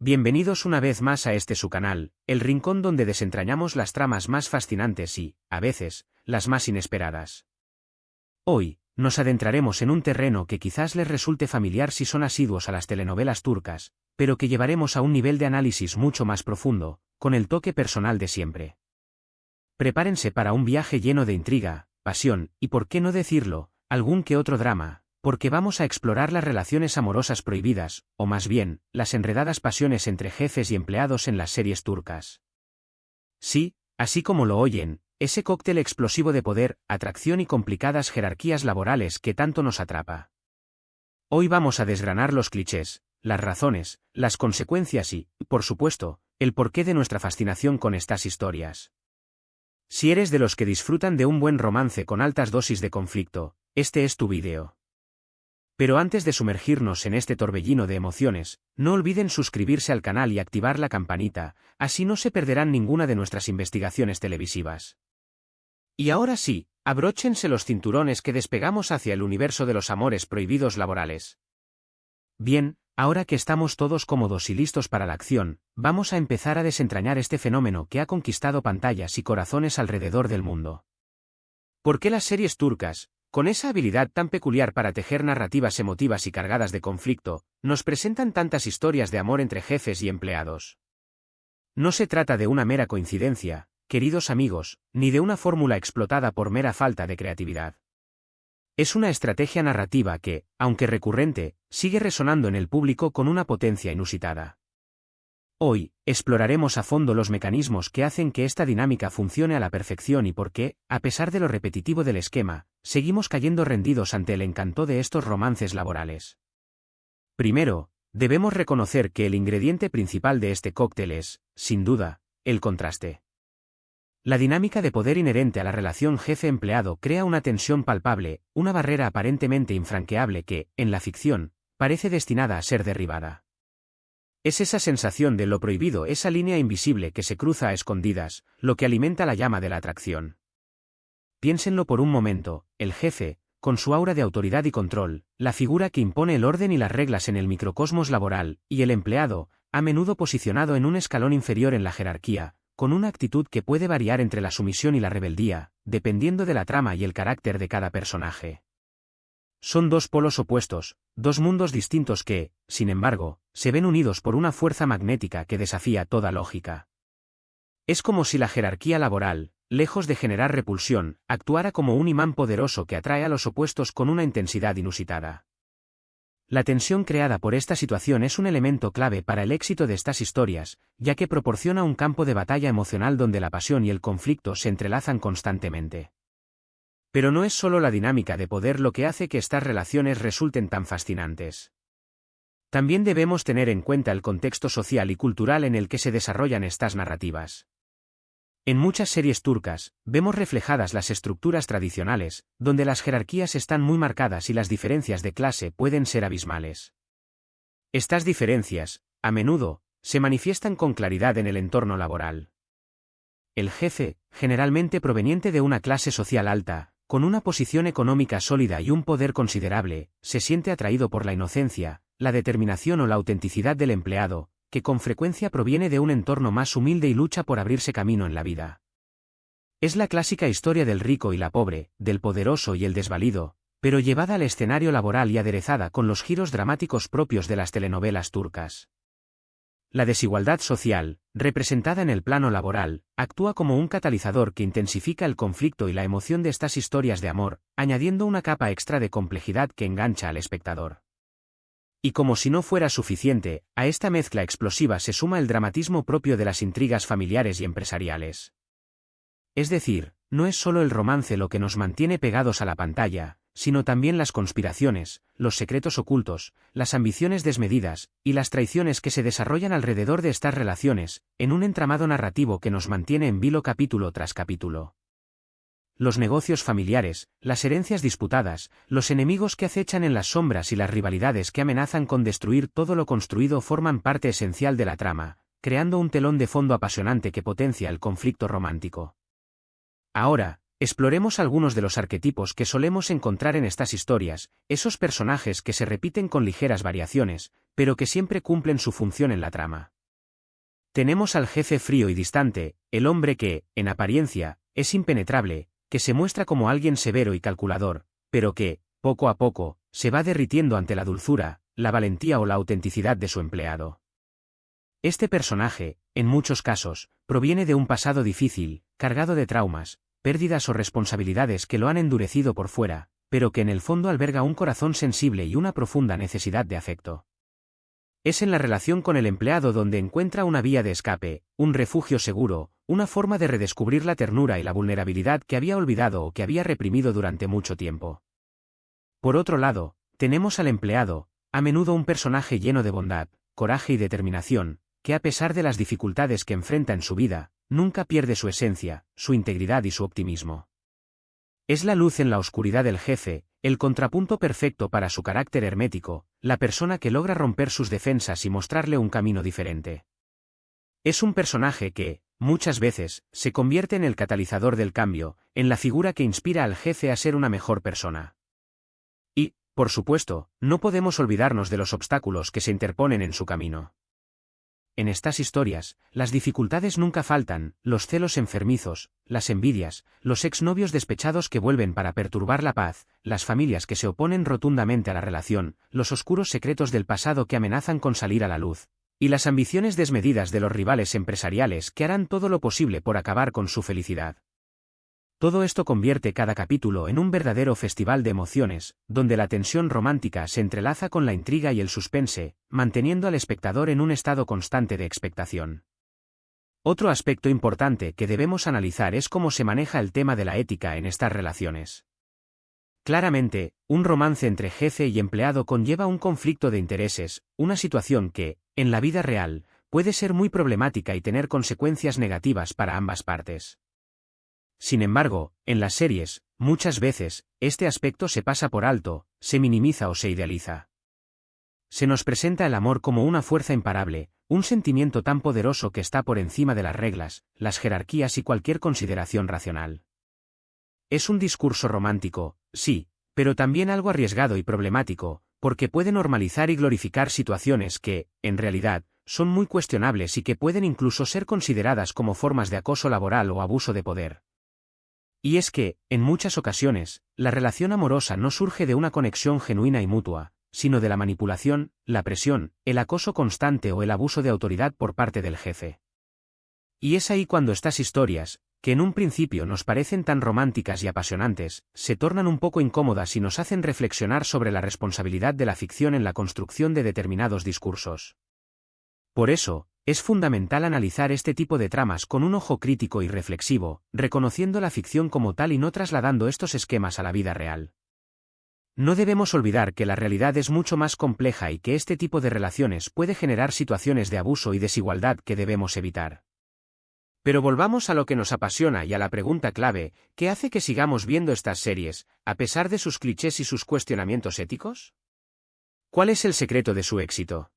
Bienvenidos una vez más a este su canal, el rincón donde desentrañamos las tramas más fascinantes y, a veces, las más inesperadas. Hoy, nos adentraremos en un terreno que quizás les resulte familiar si son asiduos a las telenovelas turcas, pero que llevaremos a un nivel de análisis mucho más profundo, con el toque personal de siempre. Prepárense para un viaje lleno de intriga, pasión y, por qué no decirlo, algún que otro drama, porque vamos a explorar las relaciones amorosas prohibidas, o más bien, las enredadas pasiones entre jefes y empleados en las series turcas. Sí, así como lo oyen, ese cóctel explosivo de poder, atracción y complicadas jerarquías laborales que tanto nos atrapa. Hoy vamos a desgranar los clichés, las razones, las consecuencias y, por supuesto, el porqué de nuestra fascinación con estas historias. Si eres de los que disfrutan de un buen romance con altas dosis de conflicto, este es tu vídeo. Pero antes de sumergirnos en este torbellino de emociones, no olviden suscribirse al canal y activar la campanita, así no se perderán ninguna de nuestras investigaciones televisivas. Y ahora sí, abróchense los cinturones que despegamos hacia el universo de los amores prohibidos laborales. Bien, ahora que estamos todos cómodos y listos para la acción, vamos a empezar a desentrañar este fenómeno que ha conquistado pantallas y corazones alrededor del mundo. ¿Por qué las series turcas, con esa habilidad tan peculiar para tejer narrativas emotivas y cargadas de conflicto, nos presentan tantas historias de amor entre jefes y empleados? No se trata de una mera coincidencia, queridos amigos, ni de una fórmula explotada por mera falta de creatividad. Es una estrategia narrativa que, aunque recurrente, sigue resonando en el público con una potencia inusitada. Hoy, exploraremos a fondo los mecanismos que hacen que esta dinámica funcione a la perfección y por qué, a pesar de lo repetitivo del esquema, seguimos cayendo rendidos ante el encanto de estos romances laborales. Primero, debemos reconocer que el ingrediente principal de este cóctel es, sin duda, el contraste. La dinámica de poder inherente a la relación jefe-empleado crea una tensión palpable, una barrera aparentemente infranqueable que, en la ficción, parece destinada a ser derribada. Es esa sensación de lo prohibido, esa línea invisible que se cruza a escondidas, lo que alimenta la llama de la atracción. Piénsenlo por un momento, el jefe, con su aura de autoridad y control, la figura que impone el orden y las reglas en el microcosmos laboral, y el empleado, a menudo posicionado en un escalón inferior en la jerarquía, con una actitud que puede variar entre la sumisión y la rebeldía, dependiendo de la trama y el carácter de cada personaje. Son dos polos opuestos, dos mundos distintos que, sin embargo, se ven unidos por una fuerza magnética que desafía toda lógica. Es como si la jerarquía laboral, lejos de generar repulsión, actuara como un imán poderoso que atrae a los opuestos con una intensidad inusitada. La tensión creada por esta situación es un elemento clave para el éxito de estas historias, ya que proporciona un campo de batalla emocional donde la pasión y el conflicto se entrelazan constantemente. Pero no es solo la dinámica de poder lo que hace que estas relaciones resulten tan fascinantes. También debemos tener en cuenta el contexto social y cultural en el que se desarrollan estas narrativas. En muchas series turcas, vemos reflejadas las estructuras tradicionales, donde las jerarquías están muy marcadas y las diferencias de clase pueden ser abismales. Estas diferencias, a menudo, se manifiestan con claridad en el entorno laboral. El jefe, generalmente proveniente de una clase social alta, con una posición económica sólida y un poder considerable, se siente atraído por la inocencia, la determinación o la autenticidad del empleado, que con frecuencia proviene de un entorno más humilde y lucha por abrirse camino en la vida. Es la clásica historia del rico y la pobre, del poderoso y el desvalido, pero llevada al escenario laboral y aderezada con los giros dramáticos propios de las telenovelas turcas. La desigualdad social, representada en el plano laboral, actúa como un catalizador que intensifica el conflicto y la emoción de estas historias de amor, añadiendo una capa extra de complejidad que engancha al espectador. Y como si no fuera suficiente, a esta mezcla explosiva se suma el dramatismo propio de las intrigas familiares y empresariales. Es decir, no es solo el romance lo que nos mantiene pegados a la pantalla, sino también las conspiraciones, los secretos ocultos, las ambiciones desmedidas, y las traiciones que se desarrollan alrededor de estas relaciones, en un entramado narrativo que nos mantiene en vilo capítulo tras capítulo. Los negocios familiares, las herencias disputadas, los enemigos que acechan en las sombras y las rivalidades que amenazan con destruir todo lo construido forman parte esencial de la trama, creando un telón de fondo apasionante que potencia el conflicto romántico. Ahora, Exploremos algunos de los arquetipos que solemos encontrar en estas historias, esos personajes que se repiten con ligeras variaciones, pero que siempre cumplen su función en la trama. Tenemos al jefe frío y distante, el hombre que, en apariencia, es impenetrable, que se muestra como alguien severo y calculador, pero que, poco a poco, se va derritiendo ante la dulzura, la valentía o la autenticidad de su empleado. Este personaje, en muchos casos, proviene de un pasado difícil, cargado de traumas, pérdidas o responsabilidades que lo han endurecido por fuera, pero que en el fondo alberga un corazón sensible y una profunda necesidad de afecto. Es en la relación con el empleado donde encuentra una vía de escape, un refugio seguro, una forma de redescubrir la ternura y la vulnerabilidad que había olvidado o que había reprimido durante mucho tiempo. Por otro lado, tenemos al empleado, a menudo un personaje lleno de bondad, coraje y determinación, que a pesar de las dificultades que enfrenta en su vida, nunca pierde su esencia, su integridad y su optimismo. Es la luz en la oscuridad del jefe, el contrapunto perfecto para su carácter hermético, la persona que logra romper sus defensas y mostrarle un camino diferente. Es un personaje que, muchas veces, se convierte en el catalizador del cambio, en la figura que inspira al jefe a ser una mejor persona. Y, por supuesto, no podemos olvidarnos de los obstáculos que se interponen en su camino. En estas historias, las dificultades nunca faltan, los celos enfermizos, las envidias, los exnovios despechados que vuelven para perturbar la paz, las familias que se oponen rotundamente a la relación, los oscuros secretos del pasado que amenazan con salir a la luz, y las ambiciones desmedidas de los rivales empresariales que harán todo lo posible por acabar con su felicidad. Todo esto convierte cada capítulo en un verdadero festival de emociones, donde la tensión romántica se entrelaza con la intriga y el suspense, manteniendo al espectador en un estado constante de expectación. Otro aspecto importante que debemos analizar es cómo se maneja el tema de la ética en estas relaciones. Claramente, un romance entre jefe y empleado conlleva un conflicto de intereses, una situación que, en la vida real, puede ser muy problemática y tener consecuencias negativas para ambas partes. Sin embargo, en las series, muchas veces, este aspecto se pasa por alto, se minimiza o se idealiza. Se nos presenta el amor como una fuerza imparable, un sentimiento tan poderoso que está por encima de las reglas, las jerarquías y cualquier consideración racional. Es un discurso romántico, sí, pero también algo arriesgado y problemático, porque puede normalizar y glorificar situaciones que, en realidad, son muy cuestionables y que pueden incluso ser consideradas como formas de acoso laboral o abuso de poder. Y es que, en muchas ocasiones, la relación amorosa no surge de una conexión genuina y mutua, sino de la manipulación, la presión, el acoso constante o el abuso de autoridad por parte del jefe. Y es ahí cuando estas historias, que en un principio nos parecen tan románticas y apasionantes, se tornan un poco incómodas y nos hacen reflexionar sobre la responsabilidad de la ficción en la construcción de determinados discursos. Por eso, es fundamental analizar este tipo de tramas con un ojo crítico y reflexivo, reconociendo la ficción como tal y no trasladando estos esquemas a la vida real. No debemos olvidar que la realidad es mucho más compleja y que este tipo de relaciones puede generar situaciones de abuso y desigualdad que debemos evitar. Pero volvamos a lo que nos apasiona y a la pregunta clave, ¿qué hace que sigamos viendo estas series, a pesar de sus clichés y sus cuestionamientos éticos? ¿Cuál es el secreto de su éxito?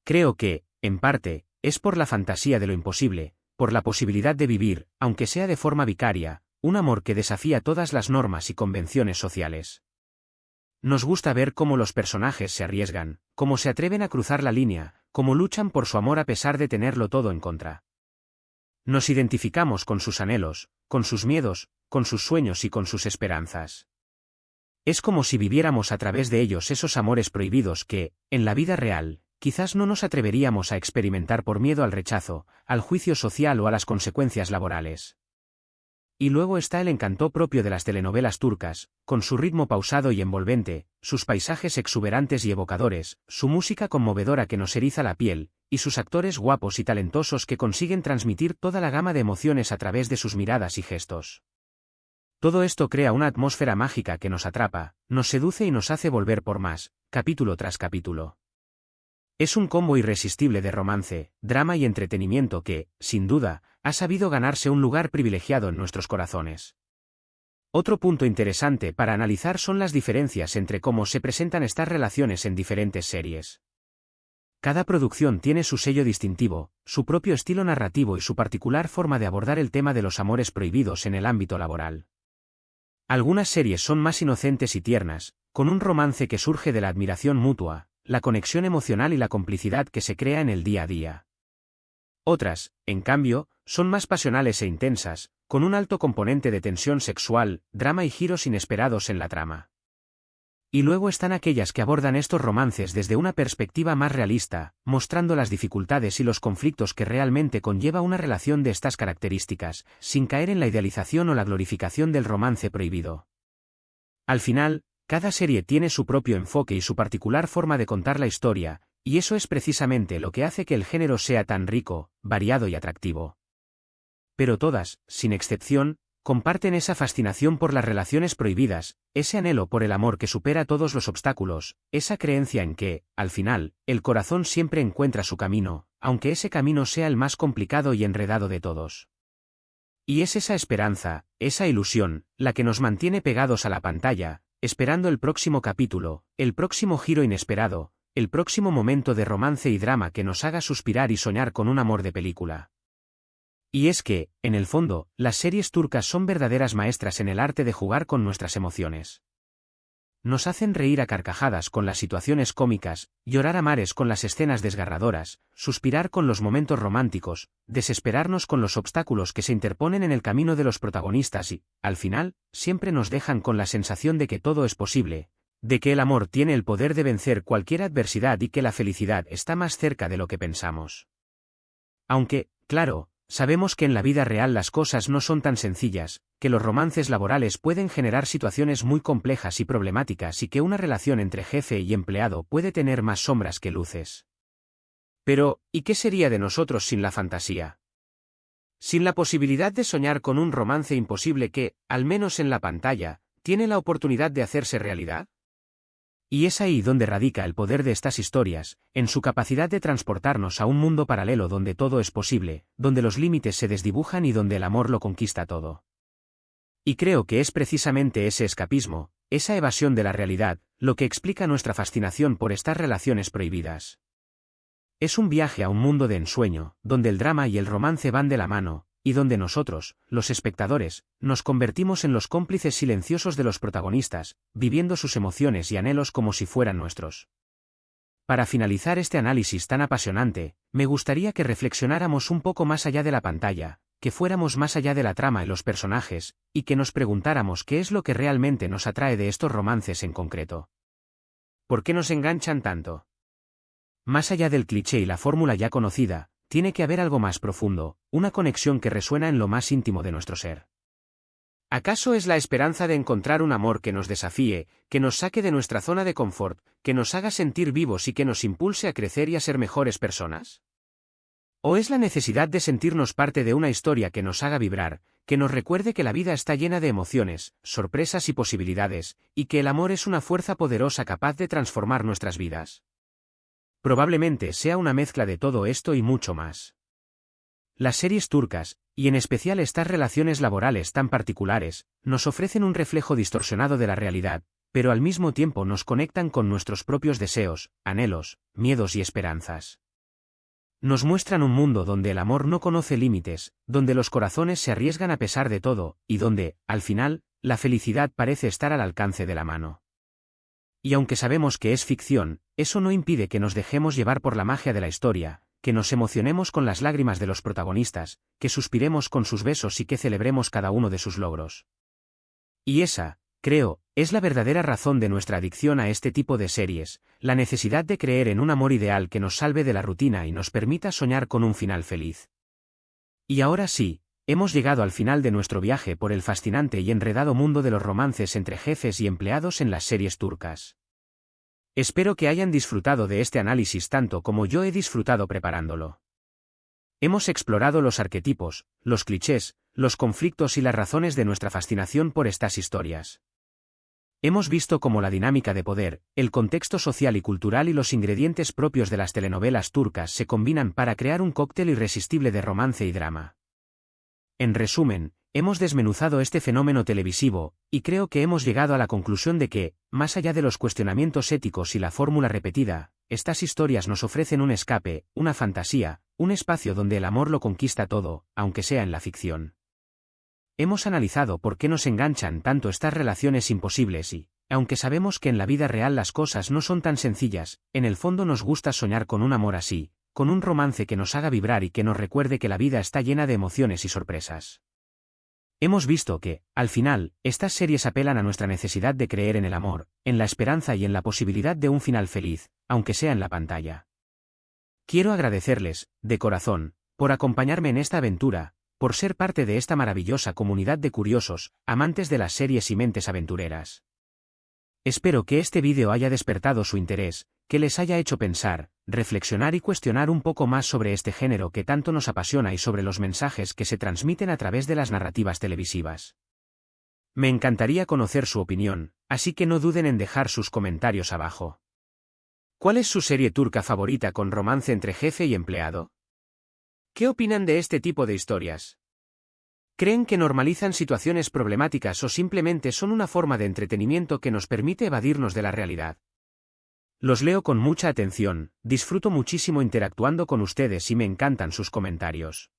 Creo que, en parte, es por la fantasía de lo imposible, por la posibilidad de vivir, aunque sea de forma vicaria, un amor que desafía todas las normas y convenciones sociales. Nos gusta ver cómo los personajes se arriesgan, cómo se atreven a cruzar la línea, cómo luchan por su amor a pesar de tenerlo todo en contra. Nos identificamos con sus anhelos, con sus miedos, con sus sueños y con sus esperanzas. Es como si viviéramos a través de ellos esos amores prohibidos que, en la vida real, quizás no nos atreveríamos a experimentar por miedo al rechazo, al juicio social o a las consecuencias laborales. Y luego está el encanto propio de las telenovelas turcas, con su ritmo pausado y envolvente, sus paisajes exuberantes y evocadores, su música conmovedora que nos eriza la piel, y sus actores guapos y talentosos que consiguen transmitir toda la gama de emociones a través de sus miradas y gestos. Todo esto crea una atmósfera mágica que nos atrapa, nos seduce y nos hace volver por más, capítulo tras capítulo. Es un combo irresistible de romance, drama y entretenimiento que, sin duda, ha sabido ganarse un lugar privilegiado en nuestros corazones. Otro punto interesante para analizar son las diferencias entre cómo se presentan estas relaciones en diferentes series. Cada producción tiene su sello distintivo, su propio estilo narrativo y su particular forma de abordar el tema de los amores prohibidos en el ámbito laboral. Algunas series son más inocentes y tiernas, con un romance que surge de la admiración mutua, la conexión emocional y la complicidad que se crea en el día a día. Otras, en cambio, son más pasionales e intensas, con un alto componente de tensión sexual, drama y giros inesperados en la trama. Y luego están aquellas que abordan estos romances desde una perspectiva más realista, mostrando las dificultades y los conflictos que realmente conlleva una relación de estas características, sin caer en la idealización o la glorificación del romance prohibido. Al final, cada serie tiene su propio enfoque y su particular forma de contar la historia, y eso es precisamente lo que hace que el género sea tan rico, variado y atractivo. Pero todas, sin excepción, comparten esa fascinación por las relaciones prohibidas, ese anhelo por el amor que supera todos los obstáculos, esa creencia en que, al final, el corazón siempre encuentra su camino, aunque ese camino sea el más complicado y enredado de todos. Y es esa esperanza, esa ilusión, la que nos mantiene pegados a la pantalla, esperando el próximo capítulo, el próximo giro inesperado, el próximo momento de romance y drama que nos haga suspirar y soñar con un amor de película. Y es que, en el fondo, las series turcas son verdaderas maestras en el arte de jugar con nuestras emociones. Nos hacen reír a carcajadas con las situaciones cómicas, llorar a mares con las escenas desgarradoras, suspirar con los momentos románticos, desesperarnos con los obstáculos que se interponen en el camino de los protagonistas y, al final, siempre nos dejan con la sensación de que todo es posible, de que el amor tiene el poder de vencer cualquier adversidad y que la felicidad está más cerca de lo que pensamos. Aunque, claro, sabemos que en la vida real las cosas no son tan sencillas, que los romances laborales pueden generar situaciones muy complejas y problemáticas y que una relación entre jefe y empleado puede tener más sombras que luces. Pero, ¿y qué sería de nosotros sin la fantasía? Sin la posibilidad de soñar con un romance imposible que, al menos en la pantalla, tiene la oportunidad de hacerse realidad? Y es ahí donde radica el poder de estas historias, en su capacidad de transportarnos a un mundo paralelo donde todo es posible, donde los límites se desdibujan y donde el amor lo conquista todo. Y creo que es precisamente ese escapismo, esa evasión de la realidad, lo que explica nuestra fascinación por estas relaciones prohibidas. Es un viaje a un mundo de ensueño, donde el drama y el romance van de la mano, y donde nosotros, los espectadores, nos convertimos en los cómplices silenciosos de los protagonistas, viviendo sus emociones y anhelos como si fueran nuestros. Para finalizar este análisis tan apasionante, me gustaría que reflexionáramos un poco más allá de la pantalla, que fuéramos más allá de la trama y los personajes, y que nos preguntáramos qué es lo que realmente nos atrae de estos romances en concreto. ¿Por qué nos enganchan tanto? Más allá del cliché y la fórmula ya conocida, tiene que haber algo más profundo, una conexión que resuena en lo más íntimo de nuestro ser. ¿Acaso es la esperanza de encontrar un amor que nos desafíe, que nos saque de nuestra zona de confort, que nos haga sentir vivos y que nos impulse a crecer y a ser mejores personas? ¿O es la necesidad de sentirnos parte de una historia que nos haga vibrar, que nos recuerde que la vida está llena de emociones, sorpresas y posibilidades, y que el amor es una fuerza poderosa capaz de transformar nuestras vidas? Probablemente sea una mezcla de todo esto y mucho más. Las series turcas, y en especial estas relaciones laborales tan particulares, nos ofrecen un reflejo distorsionado de la realidad, pero al mismo tiempo nos conectan con nuestros propios deseos, anhelos, miedos y esperanzas. Nos muestran un mundo donde el amor no conoce límites, donde los corazones se arriesgan a pesar de todo, y donde, al final, la felicidad parece estar al alcance de la mano. Y aunque sabemos que es ficción, eso no impide que nos dejemos llevar por la magia de la historia, que nos emocionemos con las lágrimas de los protagonistas, que suspiremos con sus besos y que celebremos cada uno de sus logros. Y esa, creo, es la verdadera razón de nuestra adicción a este tipo de series, la necesidad de creer en un amor ideal que nos salve de la rutina y nos permita soñar con un final feliz. Y ahora sí, hemos llegado al final de nuestro viaje por el fascinante y enredado mundo de los romances entre jefes y empleados en las series turcas. Espero que hayan disfrutado de este análisis tanto como yo he disfrutado preparándolo. Hemos explorado los arquetipos, los clichés, los conflictos y las razones de nuestra fascinación por estas historias. Hemos visto cómo la dinámica de poder, el contexto social y cultural y los ingredientes propios de las telenovelas turcas se combinan para crear un cóctel irresistible de romance y drama. En resumen, hemos desmenuzado este fenómeno televisivo, y creo que hemos llegado a la conclusión de que, más allá de los cuestionamientos éticos y la fórmula repetida, estas historias nos ofrecen un escape, una fantasía, un espacio donde el amor lo conquista todo, aunque sea en la ficción. Hemos analizado por qué nos enganchan tanto estas relaciones imposibles y, aunque sabemos que en la vida real las cosas no son tan sencillas, en el fondo nos gusta soñar con un amor así, con un romance que nos haga vibrar y que nos recuerde que la vida está llena de emociones y sorpresas. Hemos visto que, al final, estas series apelan a nuestra necesidad de creer en el amor, en la esperanza y en la posibilidad de un final feliz, aunque sea en la pantalla. Quiero agradecerles, de corazón, por acompañarme en esta aventura, por ser parte de esta maravillosa comunidad de curiosos, amantes de las series y mentes aventureras. Espero que este vídeo haya despertado su interés, que les haya hecho pensar, reflexionar y cuestionar un poco más sobre este género que tanto nos apasiona y sobre los mensajes que se transmiten a través de las narrativas televisivas. Me encantaría conocer su opinión, así que no duden en dejar sus comentarios abajo. ¿Cuál es su serie turca favorita con romance entre jefe y empleado? ¿Qué opinan de este tipo de historias? ¿Creen que normalizan situaciones problemáticas o simplemente son una forma de entretenimiento que nos permite evadirnos de la realidad? Los leo con mucha atención, disfruto muchísimo interactuando con ustedes y me encantan sus comentarios.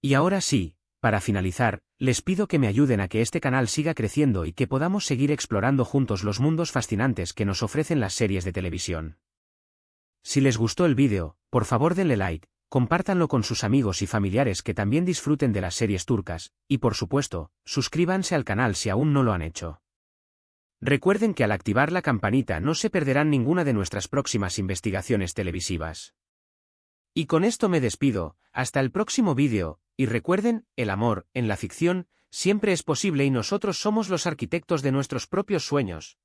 Y ahora sí, para finalizar, les pido que me ayuden a que este canal siga creciendo y que podamos seguir explorando juntos los mundos fascinantes que nos ofrecen las series de televisión. Si les gustó el vídeo, por favor denle like, compártanlo con sus amigos y familiares que también disfruten de las series turcas, y por supuesto, suscríbanse al canal si aún no lo han hecho. Recuerden que al activar la campanita no se perderán ninguna de nuestras próximas investigaciones televisivas. Y con esto me despido, hasta el próximo vídeo, y recuerden, el amor, en la ficción, siempre es posible y nosotros somos los arquitectos de nuestros propios sueños.